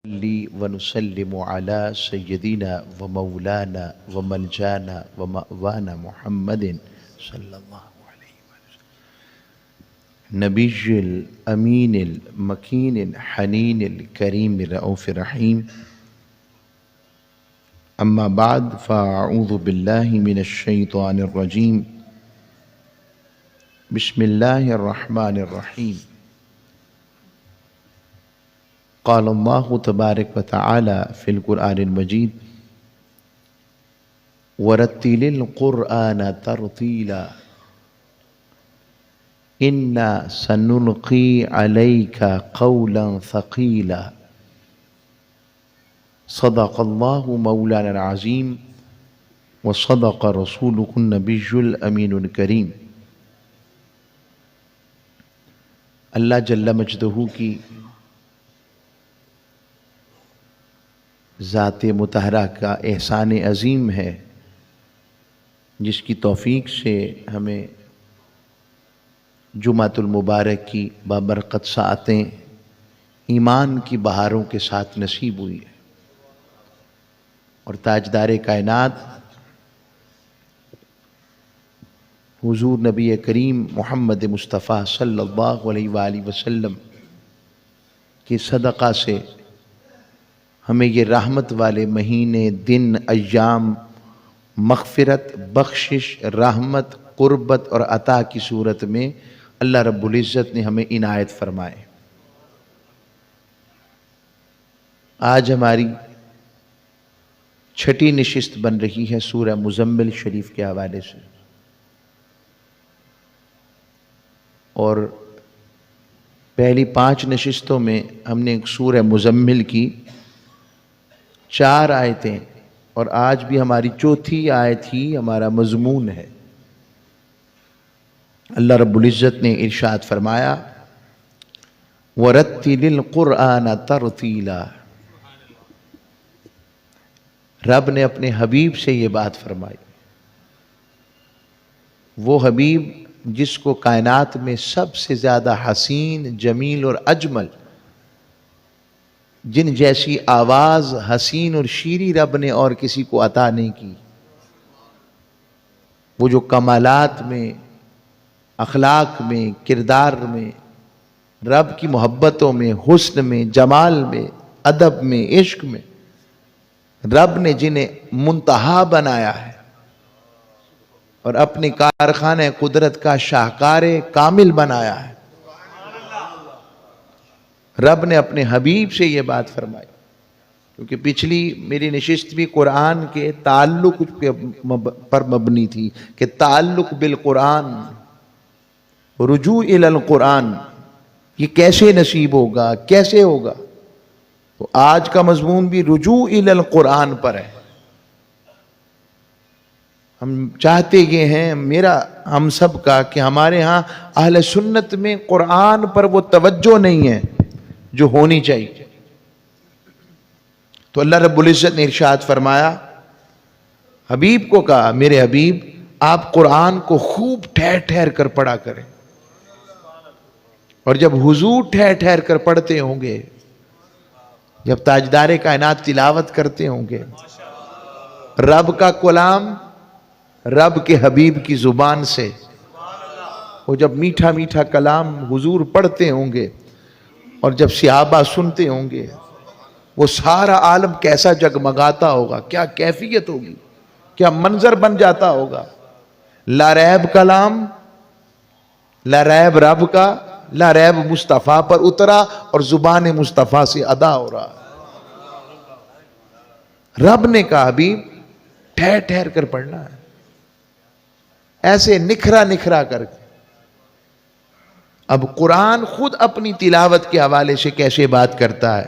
نصلي ونسلم على سيدنا ومولانا وملجانا ومأوانا محمد صلى الله عليه وسلم نبي الأمين المكين الحنين الكريم الرؤوف الرحيم. أما بعد فأعوذ بالله من الشيطان الرجيم. بسم الله الرحمن الرحيم. قال الله تبارك وتعالى في القرآن المجيد ورتل القرآن ترتيلا إنا سنلقي عليك قولا ثقيلا صدق الله مولانا العظيم وصدق رسوله النبي الأمين الكريم. اللہ جل مجدہ کی ذات مطہرہ کا احسان عظیم ہے جس کی توفیق سے ہمیں جمعۃ المبارک کی بابرکت ساعتیں ایمان کی بہاروں کے ساتھ نصیب ہوئی ہے، اور تاجدار کائنات حضور نبی کریم محمد مصطفیٰ صلی اللہ علیہ وآلہ وسلم کے صدقہ سے ہمیں یہ رحمت والے مہینے، دن، ایام مغفرت، بخشش، رحمت، قربت اور عطا کی صورت میں اللہ رب العزت نے ہمیں عنایت فرمائے۔ آج ہماری چھٹی نشست بن رہی ہے سورہ مزمل شریف کے حوالے سے، اور پہلی 5 نشستوں میں ہم نے سورہ مزمل کی 4 آیتیں، اور آج بھی ہماری 4تھی آیت ہی ہمارا مضمون ہے۔ اللہ رب العزت نے ارشاد فرمایا وَرَتِّلِ الْقُرْآنَ تَرْتِيلًا۔ رب نے اپنے حبیب سے یہ بات فرمائی، وہ حبیب جس کو کائنات میں سب سے زیادہ حسین، جمیل اور اجمل، جن جیسی آواز حسین اور شیریں رب نے اور کسی کو عطا نہیں کی، وہ جو کمالات میں، اخلاق میں، کردار میں، رب کی محبتوں میں، حسن میں، جمال میں، ادب میں، عشق میں رب نے جنہیں منتہا بنایا ہے اور اپنے کارخانہ قدرت کا شاہکار کامل بنایا ہے، رب نے اپنے حبیب سے یہ بات فرمائی۔ کیونکہ پچھلی میری نشست بھی قرآن کے تعلق پر مبنی تھی کہ تعلق بالقرآن، رجوع الی القرآن، یہ کیسے نصیب ہوگا، کیسے ہوگا؟ تو آج کا مضمون بھی رجوع الی القرآن پر ہے۔ ہم چاہتے یہ ہیں، میرا ہم سب کا، کہ ہمارے ہاں اہل سنت میں قرآن پر وہ توجہ نہیں ہے جو ہونی چاہیے۔ تو اللہ رب العزت نے ارشاد فرمایا، حبیب کو کہا میرے حبیب آپ قرآن کو خوب ٹھہر ٹھہر کر پڑھا کریں، اور جب حضور ٹھہر ٹھہر کر پڑھتے ہوں گے، جب تاجدار کائنات تلاوت کرتے ہوں گے، رب کا کلام رب کے حبیب کی زبان سے، وہ جب میٹھا میٹھا کلام حضور پڑھتے ہوں گے اور جب صحابہ سنتے ہوں گے، وہ سارا عالم کیسا جگمگاتا ہوگا، کیا کیفیت ہوگی، کیا منظر بن جاتا ہوگا۔ لا ریب کلام، لا ریب رب کا، لا ریب مصطفیٰ پر اترا اور زبان مصطفیٰ سے ادا ہو رہا۔ رب نے کہا حبیب ٹھہر ٹھہر کر پڑھنا ہے، ایسے نکھرا نکھرا کر کے۔ اب قرآن خود اپنی تلاوت کے حوالے سے کیسے بات کرتا ہے،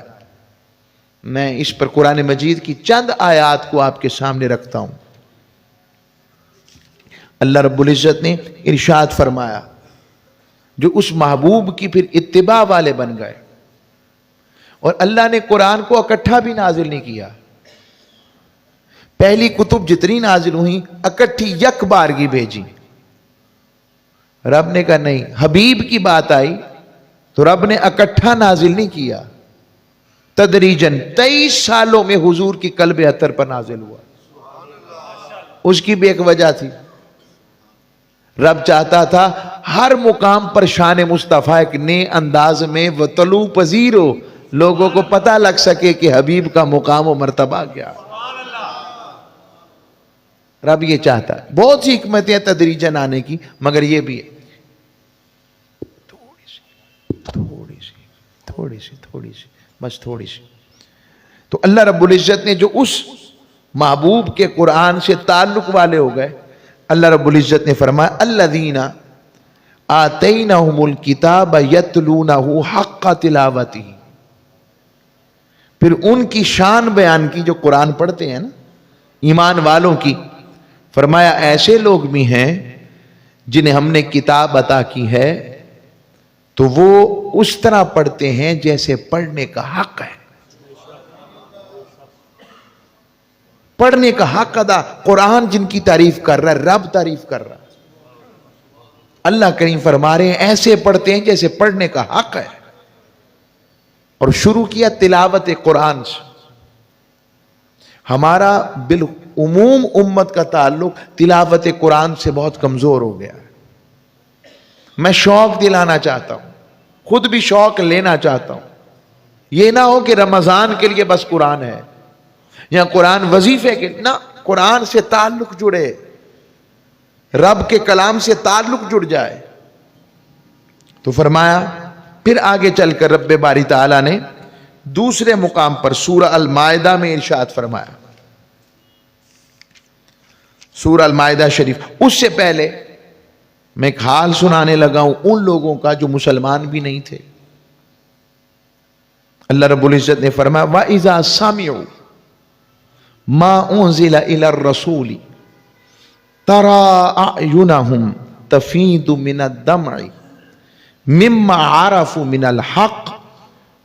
میں اس پر قرآن مجید کی چند آیات کو آپ کے سامنے رکھتا ہوں۔ اللہ رب العزت نے ارشاد فرمایا، جو اس محبوب کی پھر اتباع والے بن گئے، اور اللہ نے قرآن کو اکٹھا بھی نازل نہیں کیا، پہلی کتب جتنی نازل ہوئیں اکٹھی یک بارگی بھیجی، رب نے کہا نہیں، حبیب کی بات آئی تو رب نے اکٹھا نازل نہیں کیا، تدریجن 23 سالوں میں حضور کی قلب اطہر پر نازل ہوا. اس کی بھی ایک وجہ تھی. رب چاہتا تھا ہر مقام پر شان مصطفیٰ ایک نئے انداز میں وہ طلوع پذیر ہو, لوگوں کو پتہ لگ سکے کہ حبیب کا مقام و مرتبہ کیا. رب یہ چاہتا ہے. بہت سی حکمتیں تدریجن آنے کی, مگر یہ بھی ہے تھوڑی سی بس تھوڑی سی. تو اللہ رب العزت نے جو اس محبوب کے قرآن سے تعلق والے ہو گئے, اللہ رب العزت نے فرمایا الذین آتینہم الکتاب یتلونہ حق تلاوتہ. پھر ان کی شان بیان کی جو قرآن پڑھتے ہیں نا, ایمان والوں کی. فرمایا ایسے لوگ بھی ہیں جنہیں ہم نے کتاب عطا کی ہے تو وہ اس طرح پڑھتے ہیں جیسے پڑھنے کا حق ہے. پڑھنے کا حق ادا. قرآن جن کی تعریف کر رہا ہے, رب تعریف کر رہا ہے. اللہ کریم فرما رہے ہیں ایسے پڑھتے ہیں جیسے پڑھنے کا حق ہے. اور شروع کیا تلاوت قرآن سے. ہمارا بالعموم امت کا تعلق تلاوت قرآن سے بہت کمزور ہو گیا ہے. میں شوق دلانا چاہتا ہوں, خود بھی شوق لینا چاہتا ہوں. یہ نہ ہو کہ رمضان کے لیے بس قرآن ہے یا قرآن وظیفے کے, نہ, قرآن سے تعلق جڑے, رب کے کلام سے تعلق جڑ جائے. تو فرمایا پھر آگے چل کر رب باری تعالیٰ نے دوسرے مقام پر سورہ المائدہ میں ارشاد فرمایا. سورہ المائدہ شریف. اس سے پہلے میں ایک حال سنانے لگا ہوں ان لوگوں کا جو مسلمان بھی نہیں تھے. اللہ رب العزت نے فرمایا وَإِذَا سَمِعُوا مَا أُنزِلَ إِلَى الرَّسُولِ تَرَىٰ أَعْيُنَهُمْ تَفِيضُ مِنَ الدَّمْعِ مِمَّا عَرَفُوا مِنَ الْحَقِّ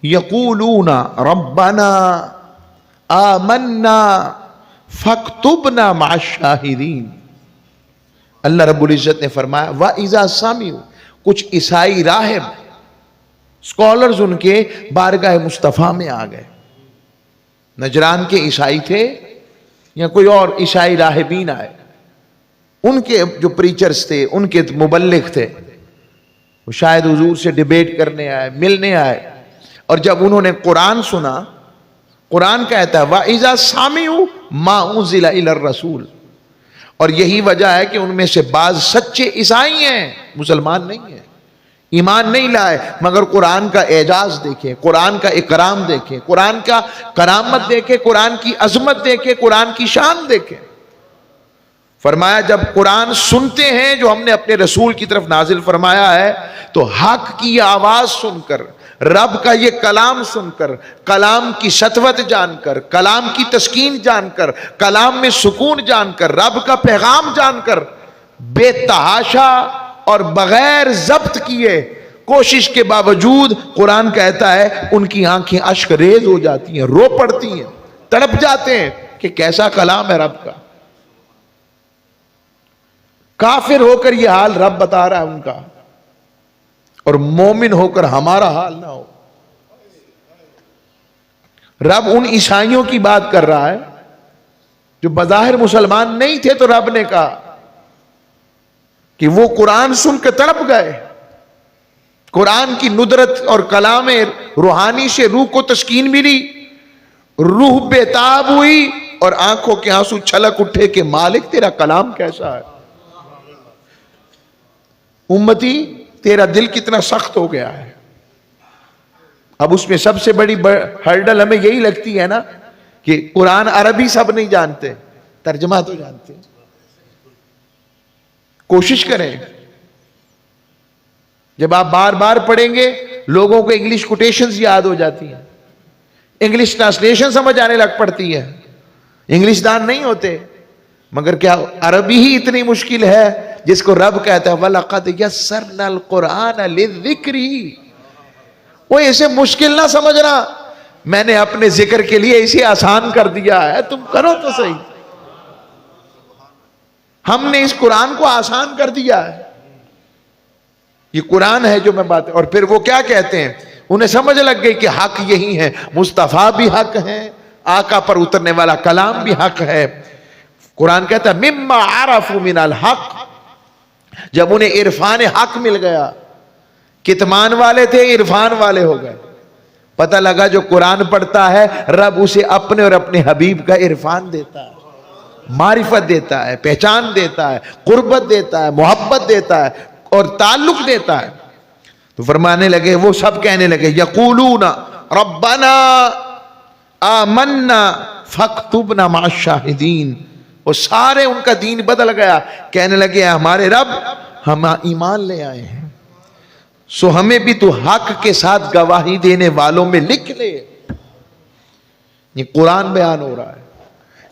يَقُولُونَ رَبَّنَا آمَنَّا فَاكْتُبْنَا مَعَ الشَّاهِدِينَ. اللہ رب العزت نے فرمایا وَإِذَا سَمِعُوا, کچھ عیسائی راہب سکولرز ان کے بارگاہ مصطفیٰ میں آ گئے. نجران کے عیسائی تھے یا کوئی اور عیسائی راہبین آئے, ان کے جو پریچرز تھے, ان کے مبلغ تھے, وہ شاید حضور سے ڈیبیٹ کرنے آئے, ملنے آئے. اور جب انہوں نے قرآن سنا, قرآن کہتا ہے وَإِذَا سَمِعُوا مَا أُنزِلَ إِلَى الرَّسُولِ. اور یہی وجہ ہے کہ ان میں سے بعض سچے عیسائی ہیں, مسلمان نہیں ہیں, ایمان نہیں لائے, مگر قرآن کا اعجاز دیکھیں, قرآن کا اکرام دیکھیں, قرآن کا کرامت دیکھیں, قرآن کی عظمت دیکھیں, قرآن کی شان دیکھیں. فرمایا جب قرآن سنتے ہیں جو ہم نے اپنے رسول کی طرف نازل فرمایا ہے, تو حق کی آواز سن کر, رب کا یہ کلام سن کر, کلام کی سطوت جان کر, کلام کی تسکین جان کر, کلام میں سکون جان کر, رب کا پیغام جان کر, بے تحاشا اور بغیر ضبط کیے کوشش کے باوجود قرآن کہتا ہے ان کی آنکھیں اشک ریز ہو جاتی ہیں, رو پڑتی ہیں, تڑپ جاتے ہیں کہ کیسا کلام ہے رب کا. کافر ہو کر یہ حال رب بتا رہا ہے ان کا, اور مومن ہو کر ہمارا حال نہ ہو. رب ان عیسائیوں کی بات کر رہا ہے جو بظاہر مسلمان نہیں تھے, تو رب نے کہا کہ وہ قرآن سن کے تڑپ گئے. قرآن کی ندرت اور کلام روحانی سے روح کو تسکین ملی, روح بےتاب ہوئی, اور آنکھوں کے آنسو چھلک اٹھے کہ مالک تیرا کلام کیسا ہے. امتی تیرا دل کتنا سخت ہو گیا ہے. اب اس میں سب سے بڑی ہرڈل ہمیں یہی لگتی ہے نا کہ قرآن عربی سب نہیں جانتے, ترجمہ تو جانتے. کوشش کریں, جب آپ بار بار پڑھیں گے لوگوں کو انگلش کوٹیشنز یاد ہو جاتی ہیں, انگلش ٹرانسلیشن سمجھ آنے لگ پڑتی ہے. انگلش دان نہیں ہوتے, مگر کیا عربی ہی اتنی مشکل ہے جس کو رب کہتا ہے وَلَقَدْ يَسَّرْنَا الْقُرْآنَ لِلذِّكْرِ. وہ اسے مشکل نہ سمجھنا, میں نے اپنے ذکر کے لیے اسے آسان کر دیا ہے, تم کرو تو صحیح. ہم نے اس قرآن کو آسان کر دیا ہے. یہ قرآن ہے جو میں بات. اور پھر وہ کیا کہتے ہیں, انہیں سمجھ لگ گئی کہ حق یہی ہے، مصطفیٰ بھی حق ہے، آقا پر اترنے والا کلام بھی حق ہے۔ قرآن کہتا ہے مما عرفوا من الحق، جب انہیں عرفان حق مل گیا، کتمان والے تھے عرفان والے ہو گئے، پتہ لگا جو قرآن پڑھتا ہے رب اسے اپنے اور اپنے حبیب کا عرفان دیتا ہے، معرفت دیتا ہے، پہچان دیتا ہے، قربت دیتا ہے، محبت دیتا ہے اور تعلق دیتا ہے۔ تو فرمانے لگے، وہ سب کہنے لگے یقولون ربنا آمنا فاکتبنا مع الشاہدین، وہ سارے ان کا دین بدل گیا، کہنے لگے ہمارے رب ہم ایمان لے آئے ہیں، سو ہمیں بھی تو حق کے ساتھ گواہی دینے والوں میں لکھ لے۔ یہ قرآن بیان ہو رہا ہے۔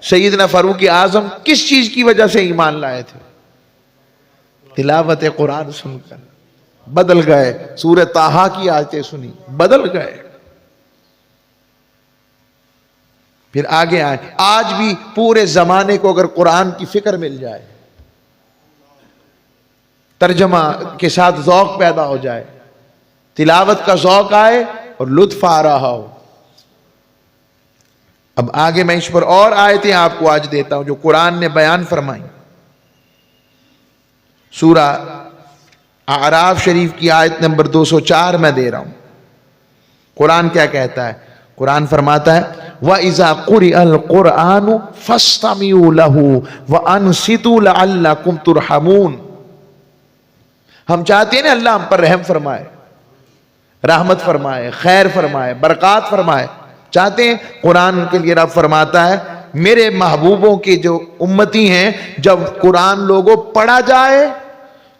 سیدنا فاروق اعظم کس چیز کی وجہ سے ایمان لائے تھے؟ تلاوت قرآن سن کر بدل گئے، سورہ طٰہٰ کی آیتیں سنی بدل گئے۔ پھر آگے آئے، آج بھی پورے زمانے کو اگر قرآن کی فکر مل جائے، ترجمہ کے ساتھ ذوق پیدا ہو جائے، تلاوت کا ذوق آئے اور لطف آ رہا ہو۔ اب آگے میں اس پر اور آیتیں آپ کو آج دیتا ہوں جو قرآن نے بیان فرمائی۔ سورہ اعراف شریف کی آیت نمبر 204 میں دے رہا ہوں۔ قرآن کیا کہتا ہے؟ قرآن فرماتا ہے وَإِذَا قُرِئَ الْقُرْآنُ فَاسْتَمِعُوا لَهُ وَأَنصِتُوا لَعَلَّكُمْ تُرْحَمُونَ۔ ہم چاہتے ہیں نا اللہ ہم پر رحم فرمائے، رحمت فرمائے، خیر فرمائے، برکات فرمائے، چاہتے ہیں۔ قرآن کے لیے رب فرماتا ہے میرے محبوبوں کے جو امتی ہیں، جب قرآن لوگوں پڑھا جائے،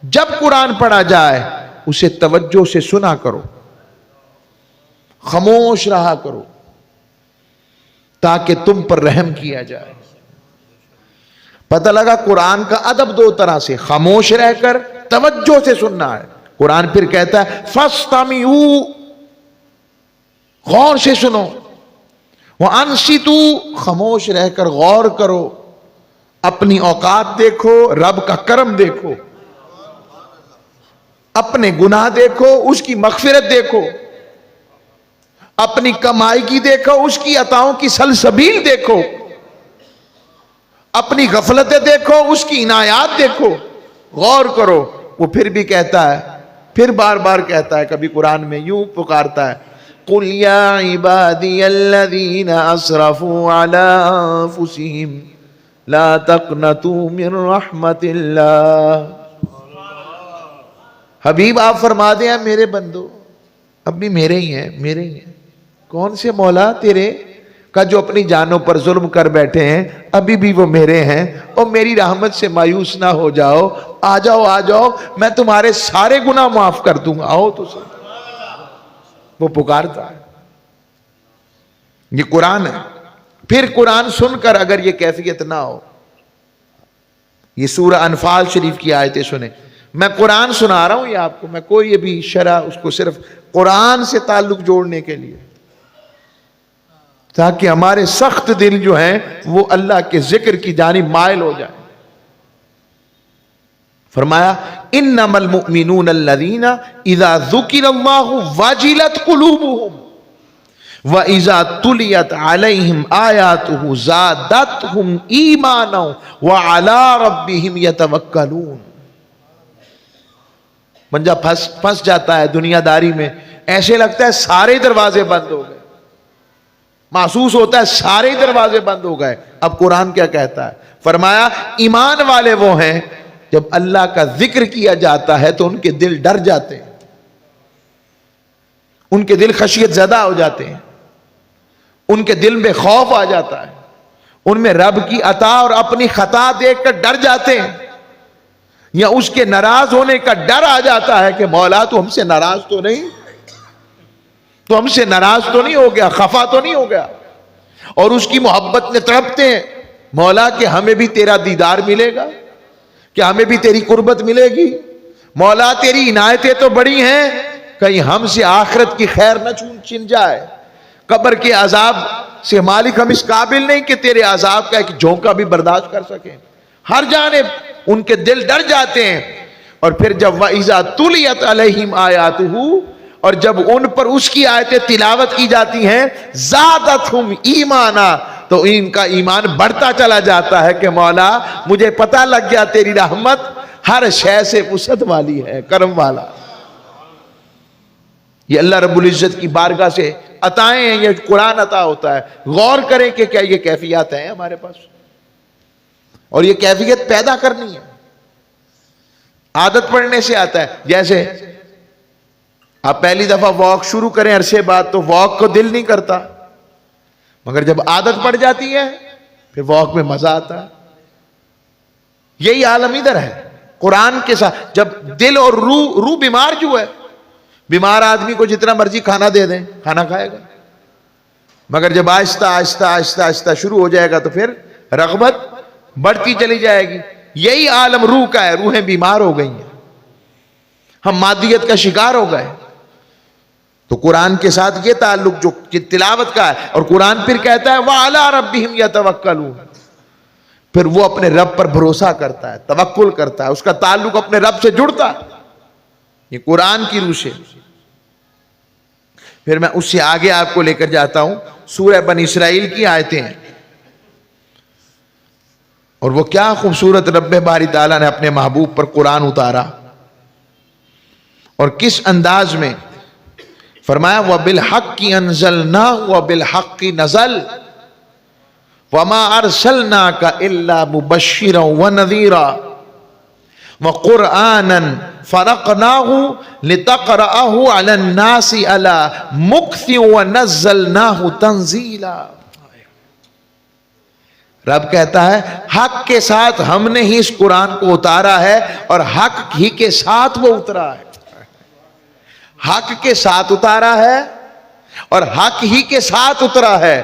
جب قرآن پڑھا جائے اسے توجہ سے سنا کرو، خاموش رہا کرو تاکہ تم پر رحم کیا جائے۔ پتہ لگا قرآن کا ادب دو طرح سے، خاموش رہ کر توجہ سے سننا ہے۔ قرآن پھر کہتا ہے فَاسْتَمِعُوا، غور سے سنو، وَأَنصِتُوا، خاموش رہ کر غور کرو، اپنی اوقات دیکھو، رب کا کرم دیکھو، اپنے گناہ دیکھو، اس کی مغفرت دیکھو، اپنی کمائی کی دیکھو، اس کی عطاؤں کی سلسبیل دیکھو، اپنی غفلتیں دیکھو، اس کی عنایات دیکھو، غور کرو۔ وہ پھر بھی کہتا ہے، پھر بار بار کہتا ہے، کبھی قرآن میں یوں پکارتا ہے قُلْ يَا عِبَادِيَ الَّذِينَ أَسْرَفُوا عَلَىٰ أَنفُسِهِمْ لَا تَقْنَطُوا مِن رَحْمَةِ اللَّهِ۔ حبیب آپ فرما دیں میرے بندو، اب بھی میرے ہی ہیں، میرے ہی ہیں۔ کون سے مولا تیرے کا جو اپنی جانوں پر ظلم کر بیٹھے ہیں، ابھی بھی وہ میرے ہیں، اور میری رحمت سے مایوس نہ ہو جاؤ، آ جاؤ آ جاؤ، میں تمہارے سارے گناہ معاف کر دوں گا، آؤ تو صحیح۔ وہ پکارتا ہے۔ یہ قرآن ہے۔ پھر قرآن سن کر اگر یہ کیفیت نہ ہو، یہ سورہ انفال شریف کی آیتیں سنیں۔ میں قرآن سنا رہا ہوں یہ آپ کو، میں کوئی بھی شرح اس کو صرف قرآن سے تعلق جوڑنے کے لیے، تاکہ ہمارے سخت دل جو ہیں وہ اللہ کے ذکر کی جانب مائل ہو جائیں۔ فرمایا انما المؤمنون الذین اذا ذکر اللہ وجلت قلوبهم وَإِذَا تُلِيَتْ عَلَيْهِمْ آيَاتُهُ زَادَتْهُمْ إِيمَانًا وَعَلَىٰ رَبِّهِمْ يَتَوَكَّلُونَ۔ بندہ پھنس جاتا ہے دنیا داری میں، ایسے لگتا ہے سارے دروازے بند ہو گئے، محسوس ہوتا ہے سارے دروازے بند ہو گئے۔ اب قرآن کیا کہتا ہے؟ فرمایا ایمان والے وہ ہیں جب اللہ کا ذکر کیا جاتا ہے تو ان کے دل ڈر جاتے ہیں، ان کے دل خشیت زدہ ہو جاتے ہیں، ان کے دل میں خوف آ جاتا ہے، ان میں رب کی عطا اور اپنی خطا دیکھ کر ڈر جاتے ہیں، یا اس کے ناراض ہونے کا ڈر آ جاتا ہے کہ مولا تو ہم سے ناراض تو نہیں، تو ہم سے ناراض تو نہیں ہو گیا، خفا تو نہیں ہو گیا، اور اس کی محبت میں تڑپتے ہیں مولا کہ ہمیں بھی تیرا دیدار ملے گا، کہ ہمیں بھی تیری قربت ملے گی، مولا تیری عنایتیں تو بڑی ہیں، کہیں ہم سے آخرت کی خیر نہ چھن جائے، قبر کے عذاب سے مالک ہم اس قابل نہیں کہ تیرے عذاب کا ایک جھونکا بھی برداشت کر سکیں۔ ہر جانب ان کے دل ڈر جاتے ہیں۔ اور پھر جب وَإِذَا تُلِيَتْ عَلَيْهِمْ آيَاتُهُ، اور جب ان پر اس کی آیتیں تلاوت کی جاتی ہیں زادتہم ایمانا، تو ان کا ایمان بڑھتا چلا جاتا ہے کہ مولا مجھے پتہ لگ گیا تیری رحمت ہر شے سے وسعت والی ہے، کرم والا۔ یہ اللہ رب العزت کی بارگاہ سے عطائیں ہیں، یہ قرآن عطا ہوتا ہے۔ غور کریں کہ کیا یہ کیفیات ہیں ہمارے پاس، اور یہ کیفیت پیدا کرنی ہے۔ عادت پڑنے سے آتا ہے، جیسے آپ پہلی دفعہ واک شروع کریں عرصے بعد تو واک کو دل نہیں کرتا، مگر جب عادت پڑ جاتی ہے پھر واک میں مزہ آتا ہے۔ یہی عالم ادھر ہے قرآن کے ساتھ۔ جب دل اور روح بیمار جو ہے، بیمار آدمی کو جتنا مرضی کھانا دے دیں کھانا کھائے گا، مگر جب آہستہ آہستہ آہستہ آہستہ شروع ہو جائے گا تو پھر رغبت بڑھتی چلی جائے گی۔ یہی عالم روح کا ہے، روحیں بیمار ہو گئی ہیں، ہم مادیت کا شکار ہو گئے۔ تو قرآن کے ساتھ یہ تعلق جو تلاوت کا ہے، اور قرآن پھر کہتا ہے وَعَلَىٰ رَبِّهِمْ يَتَوَكَّلُونَ، پھر وہ اپنے رب پر بھروسہ کرتا ہے، توکل کرتا ہے، اس کا تعلق اپنے رب سے جڑتا ہے۔ یہ قرآن کی روح سے۔ پھر میں اس سے آگے آپ کو لے کر جاتا ہوں، سورہ بنی اسرائیل کی آیتیں ہیں، اور وہ کیا خوبصورت رب باری تعالیٰ نے اپنے محبوب پر قرآن اتارا، اور کس انداز میں فرمایا وَبِالْحَقِّ أَنزَلْنَاهُ وَبِالْحَقِّ نَزَلَ وَمَا أَرْسَلْنَاكَ إِلَّا مُبَشِّرًا وَنَذِيرًا وَقُرْآنًا فَرَقْنَاهُ لِتَقْرَأَهُ عَلَى النَّاسِ عَلَى مُكْثٍ وَنَزَّلْنَاهُ تَنزِيلًا۔ رب کہتا ہے حق کے ساتھ ہم نے ہی اس قرآن کو اتارا ہے، اور حق ہی کے ساتھ وہ اترا ہے۔ حق کے ساتھ اتارا ہے اور حق ہی کے ساتھ اترا ہے۔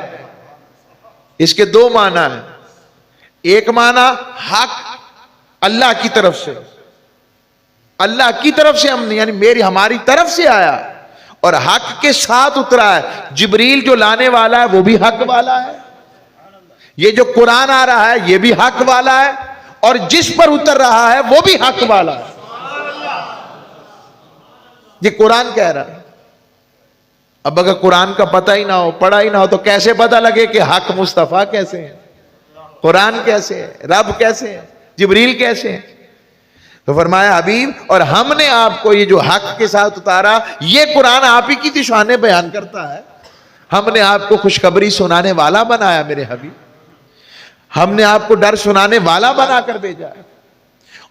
اس کے دو معنی ہیں۔ ایک معنی حق اللہ کی طرف سے، اللہ کی طرف سے ہم نے، یعنی ہماری طرف سے آیا، اور حق کے ساتھ اترا ہے۔ جبریل جو لانے والا ہے وہ بھی حق والا ہے، یہ جو قرآن آ رہا ہے یہ بھی حق والا ہے، اور جس پر اتر رہا ہے وہ بھی حق والا ہے۔ یہ قرآن کہہ رہا ہے۔ اب اگر قرآن کا پتہ ہی نہ ہو، پڑھا ہی نہ ہو، تو کیسے پتہ لگے کہ حق مصطفیٰ کیسے ہیں، قرآن کیسے ہے، رب کیسے ہے، جبریل کیسے ہیں؟ تو فرمایا حبیب، اور ہم نے آپ کو یہ جو حق کے ساتھ اتارا، یہ قرآن آپ ہی کی شانیں بیان کرتا ہے۔ ہم نے آپ کو خوشخبری سنانے والا بنایا میرے حبیب، ہم نے آپ کو ڈر سنانے والا بنا کر بھیجا ہے،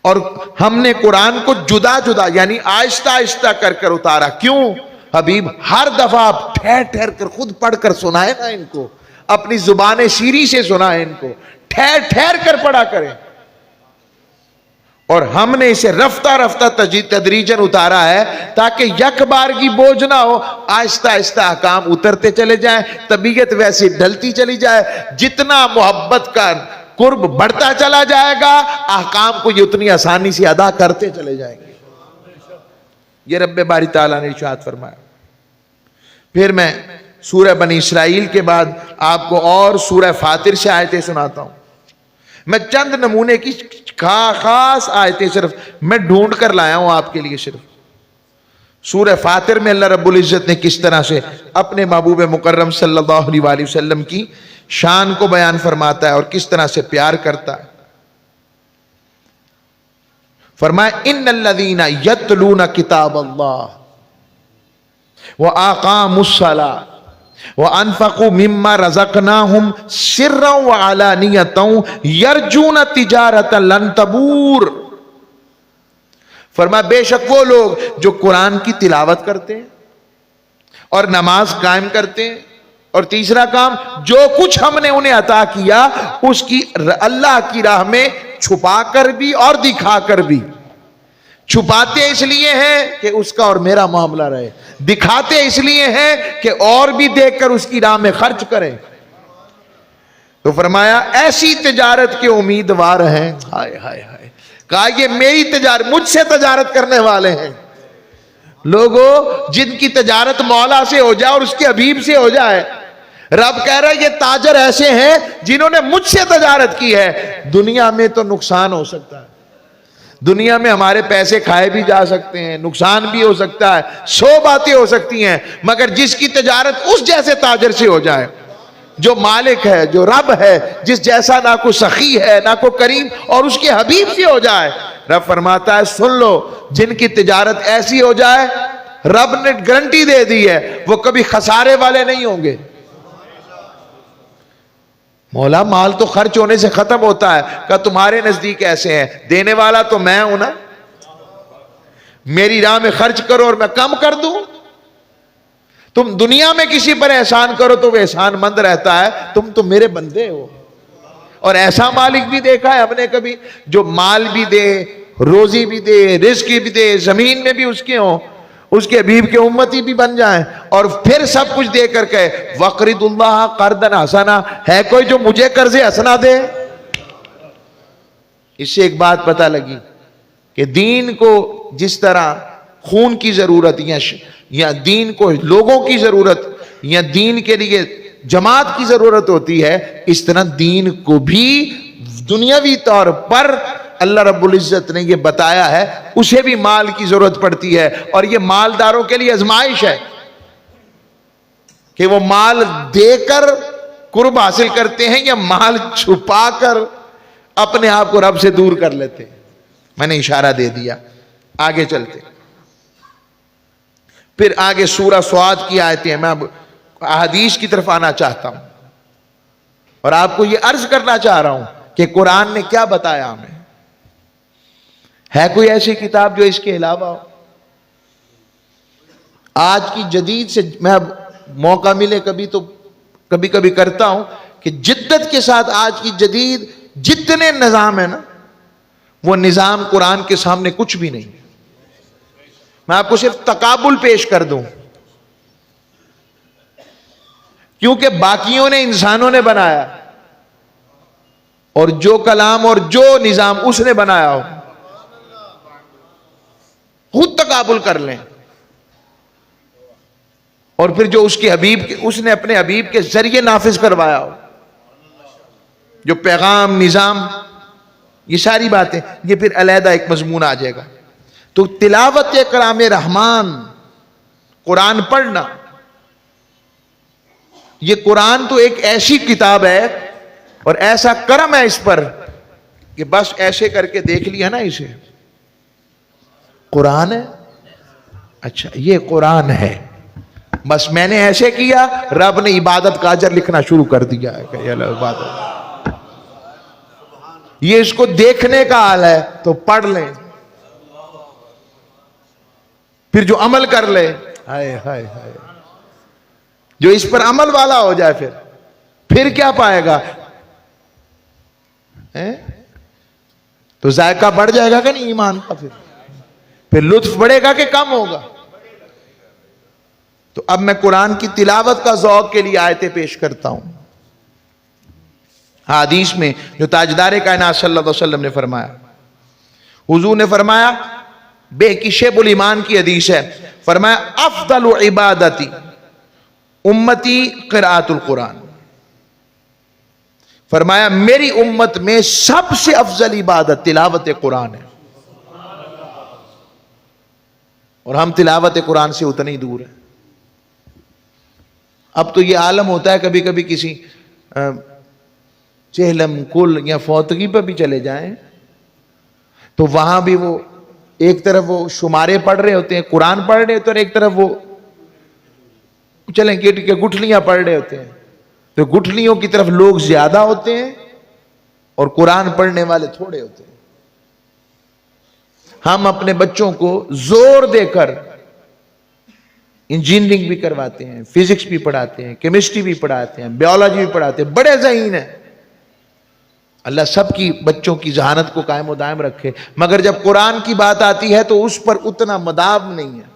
اور ہم نے قرآن کو جدا جدا یعنی آہستہ آہستہ کر کر اتارا۔ کیوں حبیب؟ ہر دفعہ آپ ٹھہر ٹھہر کر خود پڑھ کر سنائے نا ان کو، اپنی زبان شیریں سے سنائے ان کو، ٹھہر ٹھہر کر پڑھا کریں۔ اور ہم نے اسے رفتہ رفتہ تدریجاً اتارا ہے تاکہ یک بار کی بوجھ نہ ہو، آہستہ آہستہ احکام اترتے چلے جائیں، طبیعت ویسی ڈھلتی چلی جائے، جتنا محبت کا قرب بڑھتا چلا جائے گا احکام کو یہ اتنی آسانی سے ادا کرتے چلے جائیں گے۔ یہ رب باری تعالیٰ نے ارشاد فرمایا۔ پھر میں سورہ بنی اسرائیل کے بعد آپ کو اور سورہ فاطر سے آیتیں سناتا ہوں۔ میں چند نمونے کی خاص آیتیں صرف میں ڈھونڈ کر لایا ہوں آپ کے لیے۔ صرف سورہ فاطر میں اللہ رب العزت نے کس طرح سے اپنے محبوب مکرم صلی اللہ علیہ وسلم کی شان کو بیان فرماتا ہے اور کس طرح سے پیار کرتا ہے۔ فرمایا ان الذین یتلون کتاب اللہ واقاموا الصلاۃ وانفقوا مما رزقناہم سرا وعلانیۃ یرجون تجارۃ لن تبور۔ فرمایا بے شک وہ لوگ جو قرآن کی تلاوت کرتے ہیں اور نماز قائم کرتے ہیں، اور تیسرا کام جو کچھ ہم نے انہیں عطا کیا اس کی اللہ کی راہ میں چھپا کر بھی اور دکھا کر بھی۔ چھپاتے اس لیے ہیں کہ اس کا اور میرا معاملہ رہے، دکھاتے اس لیے ہیں کہ اور بھی دیکھ کر اس کی راہ میں خرچ کریں۔ تو فرمایا ایسی تجارت کے امیدوار ہیں، ہائے ہائے ہائے، کہا یہ میری تجارت، مجھ سے تجارت کرنے والے ہیں لوگوں جن کی تجارت مولا سے ہو جائے اور اس کے حبیب سے ہو جائے۔ رب کہہ رہا ہے یہ تاجر ایسے ہیں جنہوں نے مجھ سے تجارت کی ہے۔ دنیا میں تو نقصان ہو سکتا ہے، دنیا میں ہمارے پیسے کھائے بھی جا سکتے ہیں، نقصان بھی ہو سکتا ہے، 100 باتیں ہو سکتی ہیں، مگر جس کی تجارت اس جیسے تاجر سے ہو جائے جو مالک ہے، جو رب ہے، جس جیسا نہ کوئی سخی ہے نہ کوئی کریم، اور اس کے حبیب سے ہو جائے، رب فرماتا ہے سن لو، جن کی تجارت ایسی ہو جائے رب نے گارنٹی دے دی ہے وہ کبھی خسارے والے نہیں ہوں گے۔ مولا مال تو خرچ ہونے سے ختم ہوتا ہے، کہ تمہارے نزدیک ایسے ہیں، دینے والا تو میں ہوں نا، میری راہ میں خرچ کرو اور میں کم کر دوں۔ تم دنیا میں کسی پر احسان کرو تو وہ احسان مند رہتا ہے، تم تو میرے بندے ہو۔ اور ایسا مالک بھی دیکھا ہے ہم نے کبھی جو مال بھی دے، روزی بھی دے، رزق بھی دے، زمین میں بھی اس کے ہوں، اس کے حبیب کے امتی بھی بن جائیں، اور پھر سب کچھ دے کر کے وَقْرِضُ اللَّهَ قَرْضًا حَسَنًا، ہے کوئی جو مجھے قرض حسنہ دے؟ اس سے ایک بات پتہ لگی کہ دین کو جس طرح خون کی ضرورت یا دین کو لوگوں کی ضرورت یا دین کے لیے جماعت کی ضرورت ہوتی ہے، اس طرح دین کو بھی دنیاوی طور پر اللہ رب العزت نے یہ بتایا ہے، اسے بھی مال کی ضرورت پڑتی ہے، اور یہ مالداروں کے لیے آزمائش ہے کہ وہ مال دے کر قرب حاصل کرتے ہیں یا مال چھپا کر اپنے آپ کو رب سے دور کر لیتے ہیں۔ میں نے اشارہ دے دیا، آگے چلتے۔ پھر آگے سورہ سعاد کی آیتیں ہیں، میں اب احادیث کی طرف آنا چاہتا ہوں اور آپ کو یہ عرض کرنا چاہ رہا ہوں کہ قرآن نے کیا بتایا ہمیں۔ ہے کوئی ایسی کتاب جو اس کے علاوہ ہو؟ آج کی جدید سے میں اب موقع ملے کبھی تو کبھی کرتا ہوں کہ جدت کے ساتھ آج کی جدید جتنے نظام ہیں نا، وہ نظام قرآن کے سامنے کچھ بھی نہیں۔ میں آپ کو صرف تقابل پیش کر دوں، کیونکہ باقیوں نے انسانوں نے بنایا، اور جو کلام اور جو نظام اس نے بنایا ہو خود تقابل کر لیں، اور پھر جو اس کے حبیب اس نے اپنے حبیب کے ذریعے نافذ کروایا ہو، جو پیغام نظام، یہ ساری باتیں، یہ پھر علیحدہ ایک مضمون آ جائے گا۔ تو تلاوت کلام رحمان، قرآن پڑھنا، یہ قرآن تو ایک ایسی کتاب ہے اور ایسا کرم ہے اس پر کہ بس ایسے کر کے دیکھ لیا نا اسے، قرآن ہے، اچھا یہ قرآن ہے، بس میں نے ایسے کیا، رب نے عبادت کا اجر لکھنا شروع کر دیا ہے کہ یہ عبادت، یہ اس کو دیکھنے کا حال ہے تو پڑھ لیں، پھر جو عمل کر لے، ہائے ہائے ہائے، جو اس پر عمل والا ہو جائے پھر کیا پائے گا؟ تو ذائقہ بڑھ جائے گا کہ نہیں ایمان کا؟ پھر لطف بڑھے گا کہ کم ہوگا؟ تو اب میں قرآن کی تلاوت کا ذوق کے لیے آیتیں پیش کرتا ہوں۔ حدیث میں جو تاجدار کائنات صلی اللہ علیہ وسلم نے فرمایا، حضور نے فرمایا، بے کی شیب الایمان کی حدیث ہے، فرمایا افضل عبادتی امتی قراءۃ القرآن، فرمایا میری امت میں سب سے افضل عبادت تلاوت قرآن ہے، اور ہم تلاوت قرآن سے اتنے ہی دور ہیں۔ اب تو یہ عالم ہوتا ہے کبھی کبھی کسی چہلم کل یا فوتگی پہ بھی چلے جائیں تو وہاں بھی وہ ایک طرف وہ شمارے پڑھ رہے ہوتے ہیں، قرآن پڑھ رہے ہوتے ہیں، اور ایک طرف وہ چلیں کہ گٹھلیاں پڑھ رہے ہوتے ہیں، تو گٹھلیوں کی طرف لوگ زیادہ ہوتے ہیں اور قرآن پڑھنے والے تھوڑے ہوتے ہیں۔ ہم اپنے بچوں کو زور دے کر انجینئرنگ بھی کرواتے ہیں، فزکس بھی پڑھاتے ہیں، کیمسٹری بھی پڑھاتے ہیں، بیولوجی بھی پڑھاتے ہیں، بڑے ذہین ہیں، اللہ سب کی بچوں کی ذہانت کو قائم و دائم رکھے، مگر جب قرآن کی بات آتی ہے تو اس پر اتنا مداو نہیں ہے،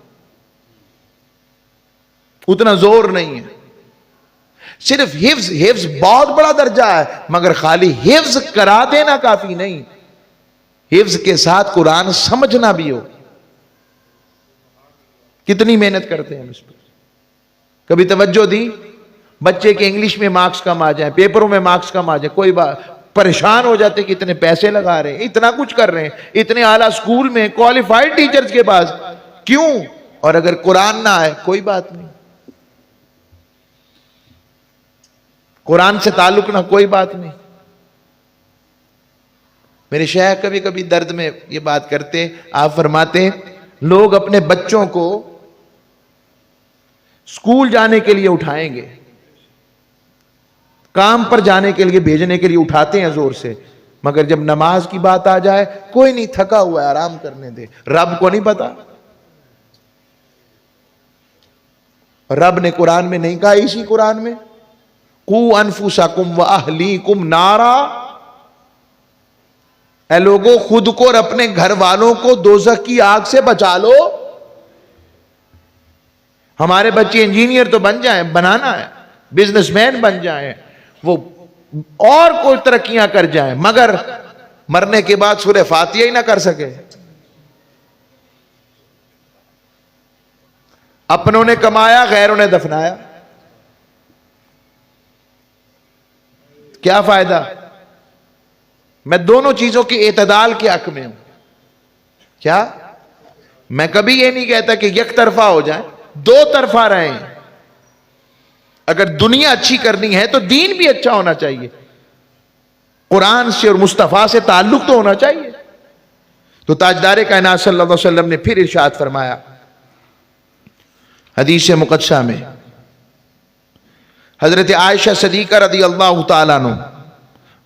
اتنا زور نہیں ہے۔ صرف حفظ بہت بڑا درجہ ہے، مگر خالی حفظ کرا دینا کافی نہیں، حفظ کے ساتھ قرآن سمجھنا بھی ہو۔ کتنی محنت کرتے ہیں ہم اس پر، کبھی توجہ دی بچے کے انگلش میں مارکس کم آ جائیں، پیپروں میں مارکس کم آ جائیں، کوئی بات پریشان ہو جاتے کہ اتنے پیسے لگا رہے ہیں، اتنا کچھ کر رہے ہیں، اتنے اعلیٰ اسکول میں کوالیفائڈ ٹیچرز کے پاس، کیوں؟ اور اگر قرآن نہ آئے کوئی بات نہیں، قرآن سے تعلق نہ کوئی بات نہیں۔ میرے شیخ کبھی کبھی درد میں یہ بات کرتے، آپ فرماتے لوگ اپنے بچوں کو اسکول جانے کے لیے اٹھائیں گے، کام پر جانے کے لیے بھیجنے کے لیے اٹھاتے ہیں زور سے، مگر جب نماز کی بات آ جائے کوئی نہیں، تھکا ہوا ہے آرام کرنے دے۔ رب کو نہیں پتا؟ رب نے قرآن میں نہیں کہا، اسی قرآن میں قُوا أَنفُسَكُمْ وَأَهْلِيكُمْ نَارًا، اے لوگوں خود کو اور اپنے گھر والوں کو دوزخ کی آگ سے بچا لو۔ ہمارے بچے انجینئر تو بن جائیں، بنانا ہے، بزنس مین بن جائیں، وہ اور کوئی ترقیاں کر جائیں، مگر مرنے کے بعد سورہ فاتحہ ہی نہ کر سکے۔ اپنوں نے کمایا، غیروں نے دفنایا، کیا فائدہ؟ میں دونوں چیزوں کے اعتدال کے حق میں ہوں۔ کیا؟ میں کبھی یہ نہیں کہتا کہ یک طرفہ ہو جائیں، دو طرفہ رہیں۔ اگر دنیا اچھی کرنی ہے تو دین بھی اچھا ہونا چاہیے، قرآن سے اور مصطفیٰ سے تعلق تو ہونا چاہیے۔ تو تاجدار کائنات صلی اللہ علیہ وسلم نے پھر ارشاد فرمایا حدیث مقدسہ میں، حضرت عائشہ صدیقہ رضی اللہ تعالیٰ عنہ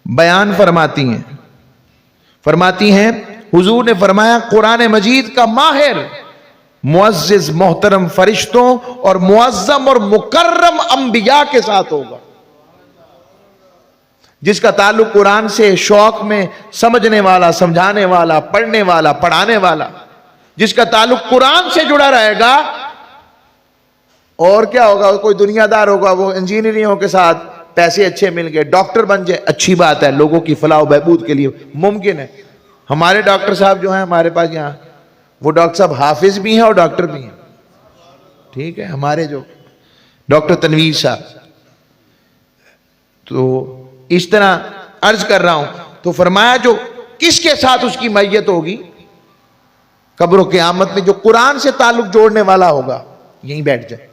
بیان فرماتی ہیں حضور نے فرمایا قرآن مجید کا ماہر معزز محترم فرشتوں اور معظم اور مکرم انبیاء کے ساتھ ہوگا۔ جس کا تعلق قرآن سے شوق میں سمجھنے والا، سمجھانے والا، پڑھنے والا، پڑھانے والا، جس کا تعلق قرآن سے جڑا رہے گا، اور کیا ہوگا؟ کوئی دنیا دار ہوگا، وہ انجینئروں کے ساتھ پیسے اچھے مل گئے، ڈاکٹر بن جائے، اچھی بات ہے، لوگوں کی فلاح و بہبود کے لیے ممکن ہے۔ ہمارے ڈاکٹر صاحب جو ہیں ہمارے پاس یہاں، وہ ڈاکٹر صاحب حافظ بھی ہیں اور ڈاکٹر بھی ہیں، ٹھیک ہے؟ ہمارے جو ڈاکٹر تنویر صاحب، تو اس طرح عرض کر رہا ہوں، تو فرمایا جو کس کے ساتھ اس کی میت ہوگی قبر و قیامت میں؟ جو قرآن سے تعلق جوڑنے والا ہوگا، یہیں بیٹھ جائے،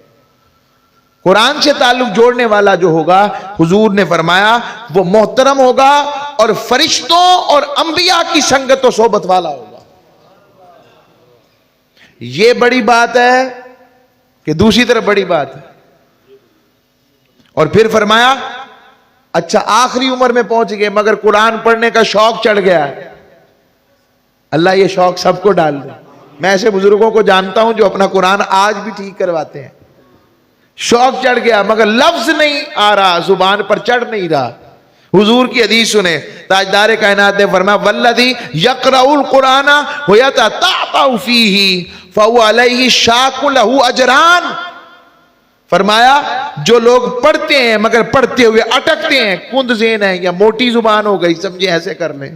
قرآن سے تعلق جوڑنے والا جو ہوگا، حضور نے فرمایا وہ محترم ہوگا اور فرشتوں اور انبیاء کی سنگت و صحبت والا ہوگا۔ یہ بڑی بات ہے کہ دوسری طرف بڑی بات ہے؟ اور پھر فرمایا اچھا آخری عمر میں پہنچ گئے مگر قرآن پڑھنے کا شوق چڑھ گیا، اللہ یہ شوق سب کو ڈال دے۔ میں ایسے بزرگوں کو جانتا ہوں جو اپنا قرآن آج بھی ٹھیک کرواتے ہیں، شوق چڑھ گیا مگر لفظ نہیں آ رہا، زبان پر چڑھ نہیں رہا۔ حضور کی حدیث سنیں، تاجدار کائنات نے فرمایا والذی یقرأ القرآن ویتتعتع فیہ فہو علیہ شاق لہ اجران۔ فرمایا جو لوگ پڑھتے ہیں مگر پڑھتے ہوئے اٹکتے ہیں، کند ذہن ہے یا موٹی زبان ہو گئی، سمجھے ایسے کر لیں،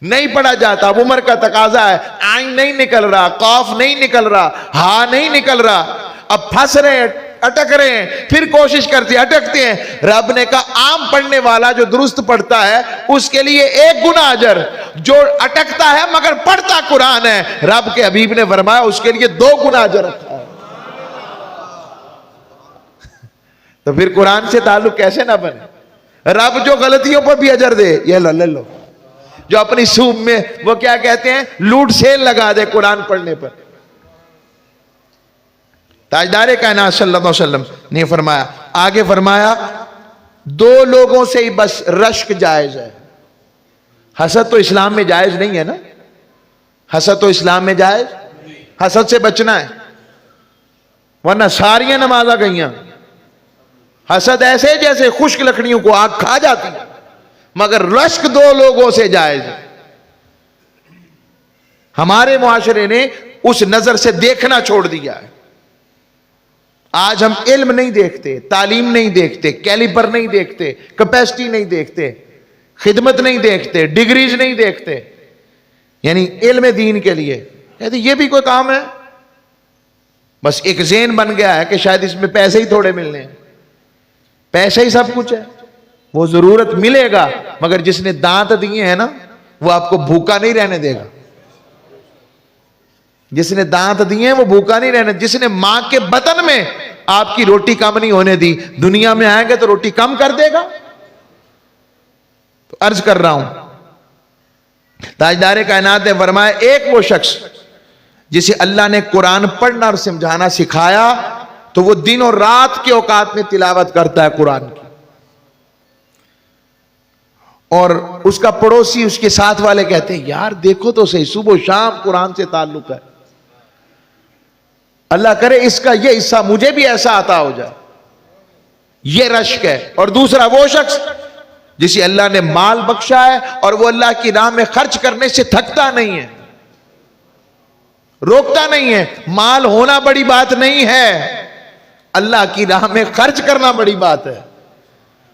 نہیں پڑھا جاتا، اب عمر کا تقاضا ہے، عین نہیں نکل رہا، قاف نہیں نکل رہا، ہا نہیں نکل رہا، اب پھنس رہے ہیں، اٹک رہے ہیں، پھر کوشش کرتے ہیں، اٹکتے ہیں۔ رب نے کہا عام پڑھنے والا جو درست پڑھتا ہے اس کے لیے 1 گنا اجر، جو اٹکتا ہے مگر پڑھتا قرآن ہے، رب کے حبیب نے فرمایا اس کے لیے 2 گنا اجر رکھا ہے۔ تو پھر قرآن سے تعلق کیسے نہ بنے؟ رب جو غلطیوں پر بھی اجر دے، یہ لو لے لو، جو اپنی سوب میں وہ کیا کہتے ہیں لوٹ سیل لگا دے قرآن پڑھنے پر۔ تاجدار کائنات صلی اللہ علیہ وسلم نے فرمایا، آگے فرمایا 2 لوگوں سے ہی بس رشک جائز ہے۔ حسد تو اسلام میں جائز نہیں ہے نا، حسد تو اسلام میں جائز، حسد سے بچنا ہے، ورنہ ساریاں نمازاں گئیاں۔ حسد ایسے جیسے خشک لکڑیوں کو آگ کھا جاتی ہے، مگر رشک 2 لوگوں سے جائز ہے۔ ہمارے معاشرے نے اس نظر سے دیکھنا چھوڑ دیا ہے۔ آج ہم علم نہیں دیکھتے، تعلیم نہیں دیکھتے، کیلیبر نہیں دیکھتے، کیپیسٹی نہیں دیکھتے، خدمت نہیں دیکھتے، ڈگریز نہیں دیکھتے، یعنی علم دین کے لیے کہتے یہ بھی کوئی کام ہے۔ بس ایک ذہن بن گیا ہے کہ شاید اس میں پیسے ہی تھوڑے ملنے ہیں، پیسے ہی سب کچھ ہے، وہ ضرورت ملے گا مگر جس نے دانت دیے ہیں نا وہ آپ کو بھوکا نہیں رہنے دے گا. جس نے دانت دیے ہیں وہ بھوکا نہیں رہنے. جس نے ماں کے بطن میں آپ کی روٹی کم نہیں ہونے دی, دنیا میں آئیں گے تو روٹی کم کر دے گا. تو عرض کر رہا ہوں, تاجدار کائنات نے فرمایا ایک وہ شخص جسے اللہ نے قرآن پڑھنا اور سمجھانا سکھایا تو وہ دن اور رات کے اوقات میں تلاوت کرتا ہے قرآن کی, اور اس کا پڑوسی اس کے ساتھ والے کہتے ہیں یار دیکھو تو صحیح صبح و شام قرآن سے تعلق ہے, اللہ کرے اس کا یہ حصہ مجھے بھی ایسا عطا ہو جائے. یہ رشک ہے. اور دوسرا وہ شخص جسے اللہ نے مال بخشا ہے اور وہ اللہ کی راہ میں خرچ کرنے سے تھکتا نہیں ہے, روکتا نہیں ہے. مال ہونا بڑی بات نہیں ہے, اللہ کی راہ میں خرچ کرنا بڑی بات ہے.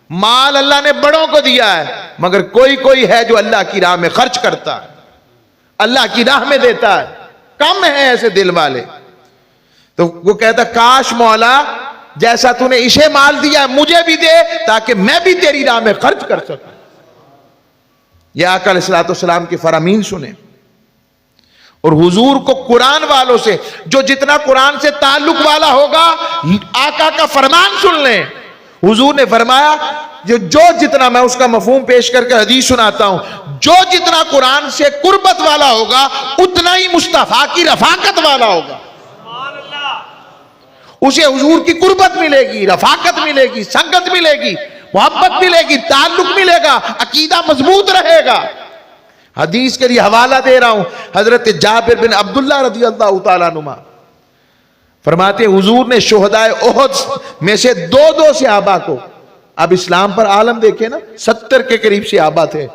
مال اللہ نے بڑوں کو دیا ہے, مگر کوئی کوئی ہے جو اللہ کی راہ میں خرچ کرتا ہے, اللہ کی راہ میں دیتا ہے. کم ہیں ایسے دل والے. تو وہ کہتا کاش مولا جیسا تو نے اسے مال دیا ہے مجھے بھی دے تاکہ میں بھی تیری راہ میں خرچ کر سکوں. یہ آقا علیہ الصلوۃ والسلام کی فرامین سنیں, اور حضور کو قرآن والوں سے جو جتنا قرآن سے تعلق والا ہوگا آقا کا فرمان سن لیں. حضور نے فرمایا جو جتنا, میں اس کا مفہوم پیش کر کے حدیث سناتا ہوں, جو جتنا قرآن سے قربت والا ہوگا اتنا ہی مصطفیٰ کی رفاقت والا ہوگا. اسے حضور کی قربت ملے گی, رفاقت ملے گی, سنگت ملے گی, محبت ملے گی, تعلق ملے گا, عقیدہ مضبوط رہے گا. حدیث کے لیے حوالہ دے رہا ہوں, حضرت جابر بن عبداللہ رضی اللہ تعالیٰ عنہ فرماتے ہیں حضور نے شہدائے احد میں سے دو صحابہ کو, اب اسلام پر عالم دیکھیں نا 70 کے قریب صحابہ تھے,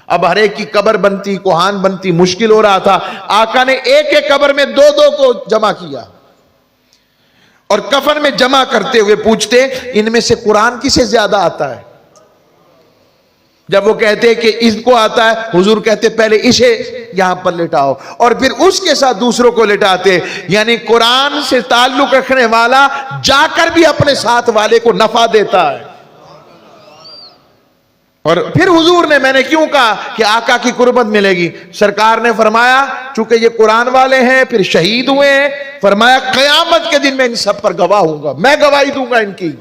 اب ہر ایک کی قبر بنتی, کوہان بنتی, مشکل ہو رہا تھا. آقا نے ایک قبر میں دو کو جمع کیا اور کفن میں جمع کرتے ہوئے پوچھتے ان میں سے قرآن کسے زیادہ آتا ہے. جب وہ کہتے کہ اس کو آتا ہے, حضور کہتے پہلے اسے یہاں پر لٹاؤ اور پھر اس کے ساتھ دوسروں کو لٹاتے. یعنی قرآن سے تعلق رکھنے والا جا کر بھی اپنے ساتھ والے کو نفع دیتا ہے. اور پھر حضور نے, میں نے کیوں کہا کہ آقا کی قربت ملے گی, سرکار نے فرمایا چونکہ یہ قرآن والے ہیں پھر شہید ہوئے ہیں, فرمایا قیامت کے دن میں ان سب پر گواہ ہوں گا, میں گواہی دوں گا ان کی,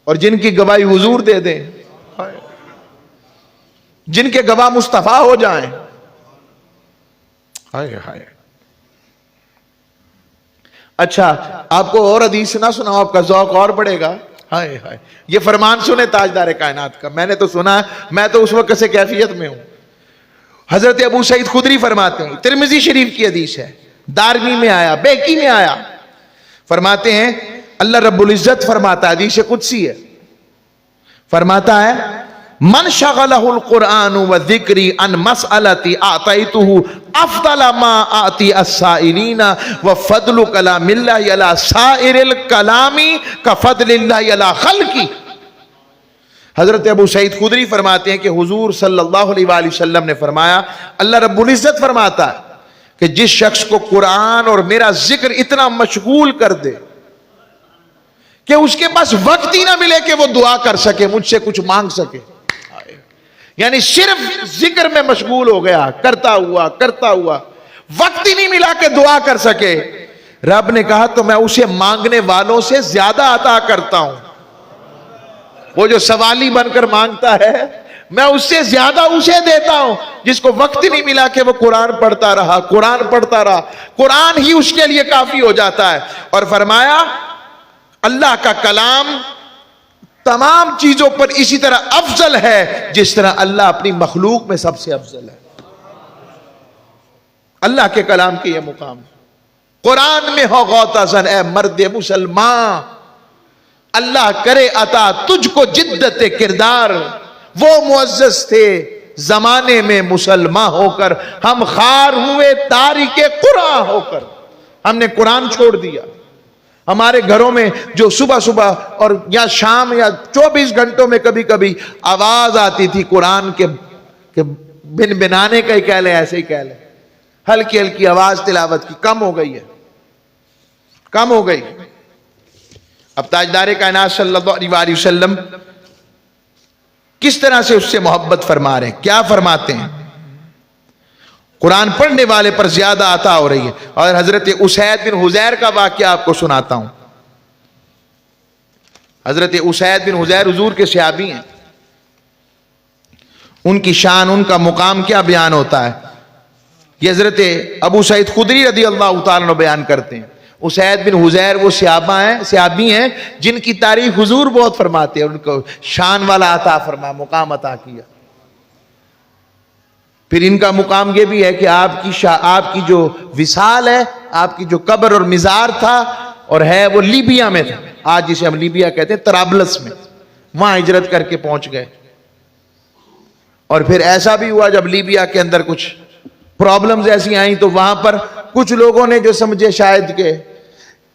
اور جن کی گواہی حضور دے دیں, جن کے گواہ مصطفیٰ ہو جائیں. ہائے ہائے. اچھا آپ کو اور حدیث نہ سناؤ, آپ کا ذوق اور بڑھے گا. ہائے ہائے, یہ فرمان سنے تاجدار کائنات کا. میں نے تو سنا ہے, میں تو اس وقت سے کیفیت میں ہوں. حضرت ابو سعید خدری فرماتے ہیں, ترمذی شریف کی حدیث ہے, دارمی میں آیا, بیکی میں آیا, فرماتے ہیں اللہ رب العزت فرماتا ہے, حدیث قدسی ہے, فرماتا ہے من شغلہ القرآن و ذکری ان مسئلتی اعطیتہ افضل ما آتی السائلین و فضل کلام اللہ علی سائر الکلام کا فضل اللہ علی خلقی. حضرت ابو سعید خدری فرماتے ہیں کہ حضور صلی اللہ علیہ وآلہ وسلم نے فرمایا, اللہ رب العزت فرماتا ہے کہ جس شخص کو قرآن اور میرا ذکر اتنا مشغول کر دے کہ اس کے پاس وقت ہی نہ ملے کہ وہ دعا کر سکے, مجھ سے کچھ مانگ سکے, یعنی صرف ذکر میں مشغول ہو گیا, کرتا ہوا وقت ہی نہیں ملا کہ دعا کر سکے, رب نے کہا تو میں اسے مانگنے والوں سے زیادہ عطا کرتا ہوں. وہ جو سوالی بن کر مانگتا ہے میں اس سے زیادہ اسے دیتا ہوں جس کو وقت نہیں ملا کہ وہ قرآن پڑھتا رہا, قرآن ہی اس کے لیے کافی ہو جاتا ہے. اور فرمایا اللہ کا کلام تمام چیزوں پر اسی طرح افضل ہے جس طرح اللہ اپنی مخلوق میں سب سے افضل ہے. اللہ کے کلام کے یہ مقام, قرآن میں ہو غوطہ زن اے مرد مسلمان, اللہ کرے عطا تجھ کو جدت کردار, وہ معزز تھے زمانے میں مسلمان ہو کر, ہم خار ہوئے تارک قرآن ہو کر. ہم نے قرآن چھوڑ دیا. ہمارے گھروں میں جو صبح اور یا شام یا 24 گھنٹوں میں کبھی کبھی آواز آتی تھی قرآن کے بن بنانے کا ہی کہہ لیں, ایسے ہی کہہ لیں, ہلکی ہلکی آواز تلاوت کی, کم ہو گئی ہے, کم ہو گئی. اب تاجدار کائنات صلی اللہ علیہ وسلم کس طرح سے اس سے محبت فرما رہے ہیں، کیا فرماتے ہیں؟ قرآن پڑھنے والے پر زیادہ عطا ہو رہی ہے۔ اور حضرت اسید بن حضیر کا واقعہ آپ کو سناتا ہوں۔ حضرت اسید بن حضیر حضور کے صحابی ہیں، ان کی شان، ان کا مقام کیا بیان ہوتا ہے، یہ حضرت ابو سعید خدری رضی اللہ تعالیٰ عنہ بیان کرتے ہیں۔ اسید بن حضیر وہ صحابی ہیں جن کی تعریف حضور بہت فرماتے ہیں، ان کو شان والا عطا فرمایا، مقام عطا کیا۔ پھر ان کا مقام یہ بھی ہے کہ آپ کی جو وصال ہے، آپ کی جو قبر اور مزار تھا اور ہے، وہ لیبیا میں تھا، آج جسے ہم لیبیا کہتے ہیں، طرابلس میں، وہاں ہجرت کر کے پہنچ گئے۔ اور پھر ایسا بھی ہوا جب لیبیا کے اندر کچھ پرابلمز ایسی آئیں تو وہاں پر کچھ لوگوں نے جو سمجھے شاید کہ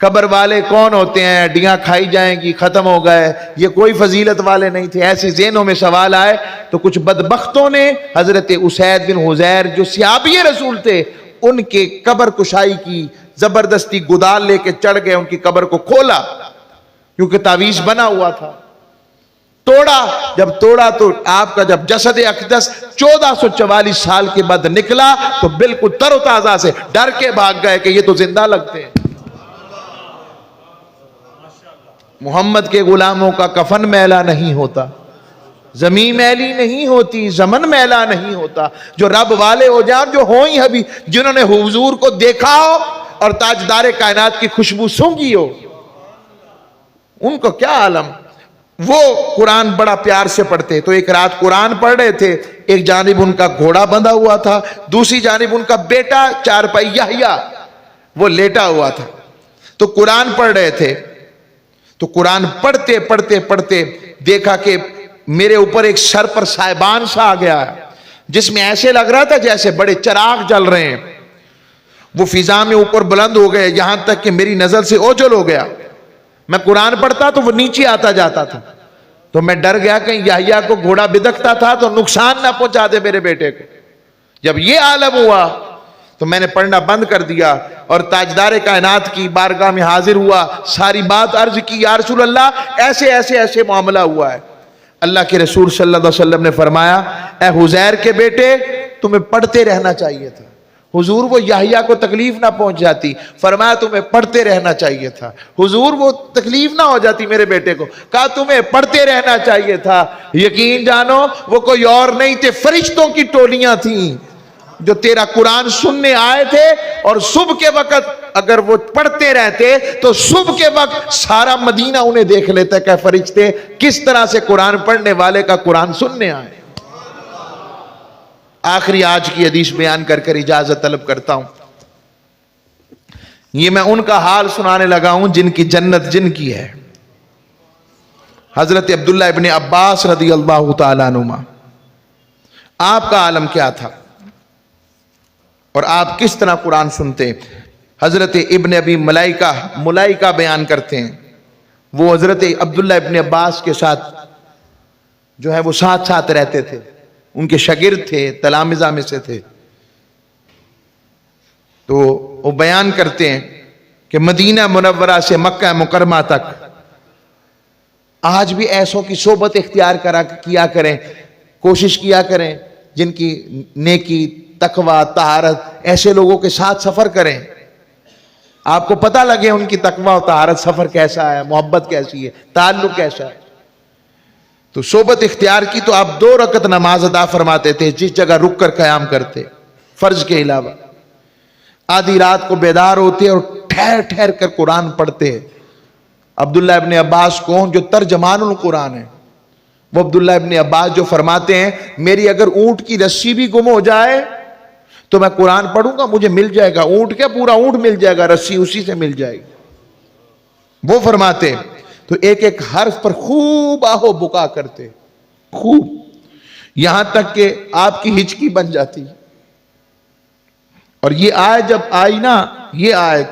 قبر والے کون ہوتے ہیں، ہڈیاں کھائی جائیں گی، ختم ہو گئے، یہ کوئی فضیلت والے نہیں تھے، ایسے ذہنوں میں سوال آئے تو کچھ بدبختوں نے حضرت اسید بن حضیر جو صحابی رسول تھے ان کے قبر کشائی کی، زبردستی گدال لے کے چڑھ گئے، ان کی قبر کو کھولا کیونکہ تعویذ بنا ہوا تھا، توڑا۔ جب توڑا تو آپ کا جب جسد اقدس 1444 سال کے بعد نکلا تو بالکل تر و تازہ سے ڈر کے بھاگ گئے کہ یہ تو زندہ لگتے ہیں۔ محمد کے غلاموں کا کفن میلا نہیں ہوتا، زمین میلی نہیں ہوتی، زمن میلا نہیں ہوتا۔ جو رب والے ہو جائیں، جو ہوں ہی ابھی، جنہوں نے حضور کو دیکھا ہو اور تاجدار کائنات کی خوشبو سونگھی ہو، ان کو کیا عالم۔ وہ قرآن بڑا پیار سے پڑھتے، تو ایک رات قرآن پڑھ رہے تھے، ایک جانب ان کا گھوڑا بندھا ہوا تھا، دوسری جانب ان کا بیٹا چارپائی یحییٰ وہ لیٹا ہوا تھا، تو قرآن پڑھ رہے تھے۔ تو قرآن پڑھتے پڑھتے پڑھتے دیکھا کہ میرے اوپر ایک سر پر سائبان سا آ گیا ہے، جس میں ایسے لگ رہا تھا جیسے بڑے چراغ جل رہے ہیں، وہ فضا میں اوپر بلند ہو گئے یہاں تک کہ میری نظر سے اوجھل ہو گیا۔ میں قرآن پڑھتا تو وہ نیچے آتا جاتا تھا، تو میں ڈر گیا کہیں یحییٰ کو گھوڑا بدکتا تھا تو نقصان نہ پہنچا دے میرے بیٹے کو۔ جب یہ عالم ہوا تو میں نے پڑھنا بند کر دیا اور تاجدار کائنات کی بارگاہ میں حاضر ہوا، ساری بات عرض کی، یا رسول اللہ ایسے ایسے ایسے معاملہ ہوا ہے۔ اللہ کے رسول صلی اللہ علیہ وسلم نے فرمایا، اے حزیر کے بیٹے تمہیں پڑھتے رہنا چاہیے تھا۔ حضور وہ یحییٰ کو تکلیف نہ پہنچ جاتی، فرمایا تمہیں پڑھتے رہنا چاہیے تھا۔ حضور وہ تکلیف نہ ہو جاتی میرے بیٹے کو، کہا تمہیں پڑھتے رہنا چاہیے تھا۔ یقین جانو وہ کوئی اور نہیں تھے، فرشتوں کی ٹولیاں تھیں جو تیرا قرآن سننے آئے تھے، اور صبح کے وقت اگر وہ پڑھتے رہتے تو صبح کے وقت سارا مدینہ انہیں دیکھ لیتا کہ فرشتے کس طرح سے قرآن پڑھنے والے کا قرآن سننے آئے۔ آخری آج کی حدیث بیان کر کر اجازت طلب کرتا ہوں۔ یہ میں ان کا حال سنانے لگا ہوں جن کی جنت جن کی ہے۔ حضرت عبداللہ ابن عباس رضی اللہ تعالیٰ عنہما، آپ کا عالم کیا تھا اور آپ کس طرح قرآن سنتے؟ حضرت ابن ابی ملائکہ بیان کرتے ہیں، وہ حضرت عبداللہ ابن عباس کے ساتھ جو ہے وہ ساتھ ساتھ رہتے تھے، ان کے شاگرد تھے، تلامذہ میں سے تھے۔ تو وہ بیان کرتے ہیں کہ مدینہ منورہ سے مکہ مکرمہ تک آج بھی ایسوں کی صحبت اختیار کیا کریں، کوشش کیا کریں جن کی نیکی، تقوی، طہارت، ایسے لوگوں کے ساتھ سفر کریں، آپ کو پتہ لگے ان کی تقوی و طہارت سفر کیسا ہے، محبت کیسی ہے، تعلق کیسا ہے۔ تو صحبت اختیار کی تو آپ 2 رکعت نماز ادا فرماتے تھے جس جگہ رک کر قیام کرتے، فرض کے علاوہ۔ آدھی رات کو بیدار ہوتے اور ٹھہر ٹھہر کر قرآن پڑھتے۔ عبداللہ ابن عباس کو جو ترجمان القرآن ہے، وہ عبداللہ ابن عباس جو فرماتے ہیں میری اگر اونٹ کی رسی بھی گم ہو جائے تو میں قرآن پڑھوں گا، مجھے مل جائے گا، اونٹ کیا پورا اونٹ مل جائے گا، رسی اسی سے مل جائے گی۔ وہ فرماتے تو ایک ایک حرف پر خوب آہو بکا کرتے، خوب، یہاں تک کہ آپ کی ہچکی بن جاتی۔ اور یہ آیت جب آئی نا، یہ آیت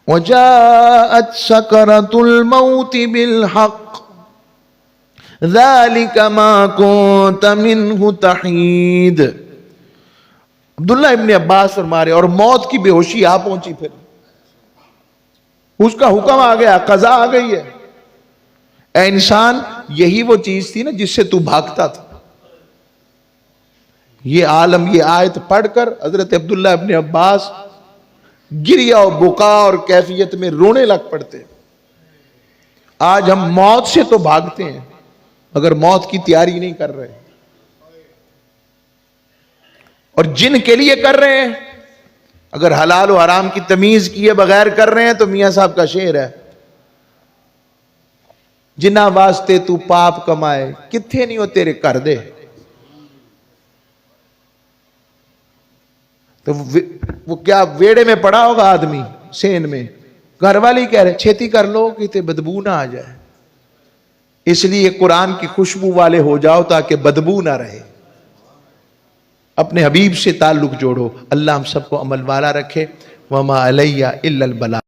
وَجَاءَتْ سَكَرَةُ الْمَوْتِ بِالْحَقِّ ذَلِكَ مَا كُنْتَ مِنْهُ تَحِيدُ، عبداللہ ابن عباس فرما رہے اور موت کی بے ہوشی آ پہنچی، پھر اس کا حکم آ گیا، قضا آ گئی ہے، اے انسان یہی وہ چیز تھی نا جس سے تو بھاگتا تھا. یہ عالم یہ آیت پڑھ کر حضرت عبداللہ ابن عباس گریا و بکا اور کیفیت میں رونے لگ پڑتے. آج ہم موت سے تو بھاگتے ہیں مگر موت کی تیاری نہیں کر رہے, اور جن کے لیے کر رہے ہیں اگر حلال و حرام کی تمیز کیے بغیر کر رہے ہیں تو میاں صاحب کا شعر ہے, جنہ واسطے تو پاپ کمائے کتھے نہیں ہو تیرے کر دے. تو وہ کیا ویڑے میں پڑا ہوگا آدمی سین میں, گھر والی کہہ رہے چھیتی کر لو کہ تے بدبو نہ آ جائے. اس لیے قرآن کی خوشبو والے ہو جاؤ تاکہ بدبو نہ رہے. اپنے حبیب سے تعلق جوڑو. اللہ ہم سب کو عمل والا رکھے. وما علیہ الا البلاغ.